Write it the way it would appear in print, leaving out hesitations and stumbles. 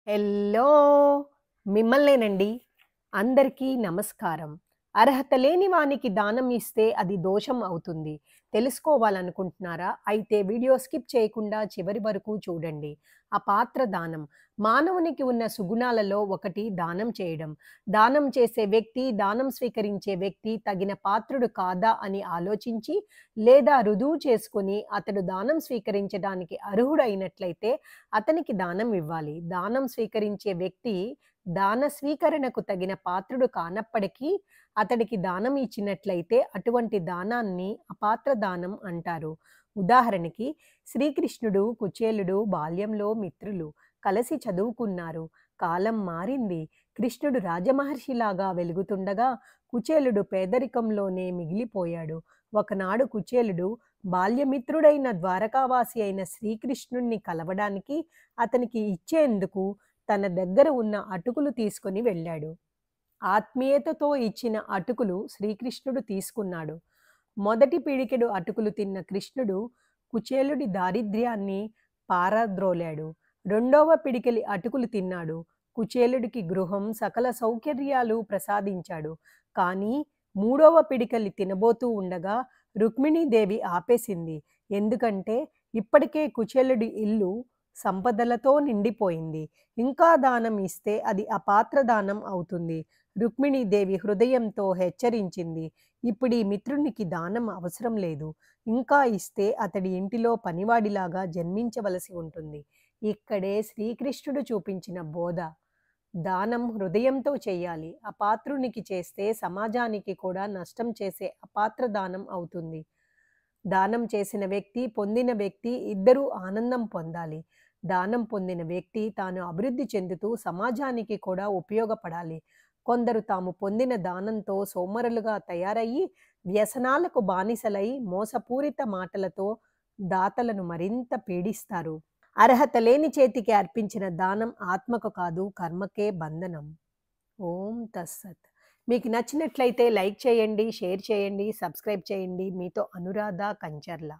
Hello మిమ్మల్నేనండి. అందరికీ నమస్కారం. అర్హత లేని వానికి దానం ఇస్తే అది దోషం అవుతుంది. తెలుసుకోవాలనుకుంటున్నారా? అయితే వీడియో స్కిప్ చేయకుండా చివరి వరకు చూడండి. అపాత్ర దానం. మానవునికి ఉన్న సుగుణాలలో ఒకటి దానం చేయడం. దానం చేసే వ్యక్తి, దానం స్వీకరించే వ్యక్తి తగిన పాత్రుడు కాదా అని ఆలోచించి, లేదా రుజువు చేసుకొని అతడు దానం స్వీకరించడానికి అర్హుడైనట్లయితే అతనికి దానం ఇవ్వాలి. దానం స్వీకరించే వ్యక్తి దాన స్వీకరణకు తగిన పాత్రుడు కానప్పటికీ అతడికి దానం ఇచ్చినట్లయితే అటువంటి దానాన్ని అపాత్ర దానం అంటారు. ఉదాహరణకి శ్రీకృష్ణుడు, కుచేలుడు బాల్యంలో మిత్రులు. కలిసి చదువుకున్నారు. కాలం మారింది. కృష్ణుడు రాజమహర్షిలాగా వెలుగుతుండగా కుచేలుడు పేదరికంలోనే మిగిలిపోయాడు. ఒకనాడు కుచేలుడు బాల్యమిత్రుడైన ద్వారకావాసి అయిన శ్రీకృష్ణుణ్ణి కలవడానికి అతనికి ఇచ్చేందుకు తన దగ్గర ఉన్న అటుకులు తీసుకొని వెళ్ళాడు. ఆత్మీయతతో ఇచ్చిన అటుకులు శ్రీకృష్ణుడు తీసుకున్నాడు. మొదటి పిడికెడు అటుకులు తిన్న కృష్ణుడు కుచేలుడి దారిద్ర్యాన్ని పారద్రోలాడు. రెండవ పిడికెలి అటుకులు తిన్నాడు. కుచేలుడికి గృహం, సకల సౌకర్యాలు ప్రసాదించాడు. కానీ మూడవ పిడికెలి తినబోతూ ఉండగా రుక్మిణీదేవి ఆపేసింది. ఎందుకంటే ఇప్పటికే కుచేలుడి ఇల్లు సంపదలతో నిండిపోయింది. ఇంకా దానం ఇస్తే అది అపాత్ర దానం అవుతుంది. రుక్మిణీదేవి హృదయంతో హెచ్చరించింది. ఇప్పుడీ మిత్రునికి దానం అవసరం లేదు. ఇంకా ఇస్తే అతడి ఇంటిలో పనివాడిలాగా జన్మించవలసి ఉంటుంది. ఇక్కడే శ్రీకృష్ణుడు చూపించిన బోధ. దానం హృదయంతో చెయ్యాలి. అపాత్రునికి చేస్తే సమాజానికి కూడా నష్టం చేసే అపాత్ర దానం అవుతుంది. దానం చేసిన వ్యక్తి, పొందిన వ్యక్తి ఇద్దరూ ఆనందం పొందాలి. దానం పొందిన వ్యక్తి తాను అభివృద్ధి చెందుతూ సమాజానికి కూడా ఉపయోగపడాలి. కొందరు తాము పొందిన దానంతో సోమరులుగా తయారయ్యి వ్యసనాలకు బానిసలై మోసపూరిత మాటలతో దాతలను మరింత పీడిస్తారు. అర్హత లేని చేతికి అర్పించిన దానం ఆత్మకు కాదు, కర్మకే బంధనం. ఓం తస్సత్. మీకు నచ్చినట్లయితే లైక్ చేయండి, షేర్ చేయండి, సబ్స్క్రైబ్ చేయండి. మీతో అనురాధ కంచర్ల.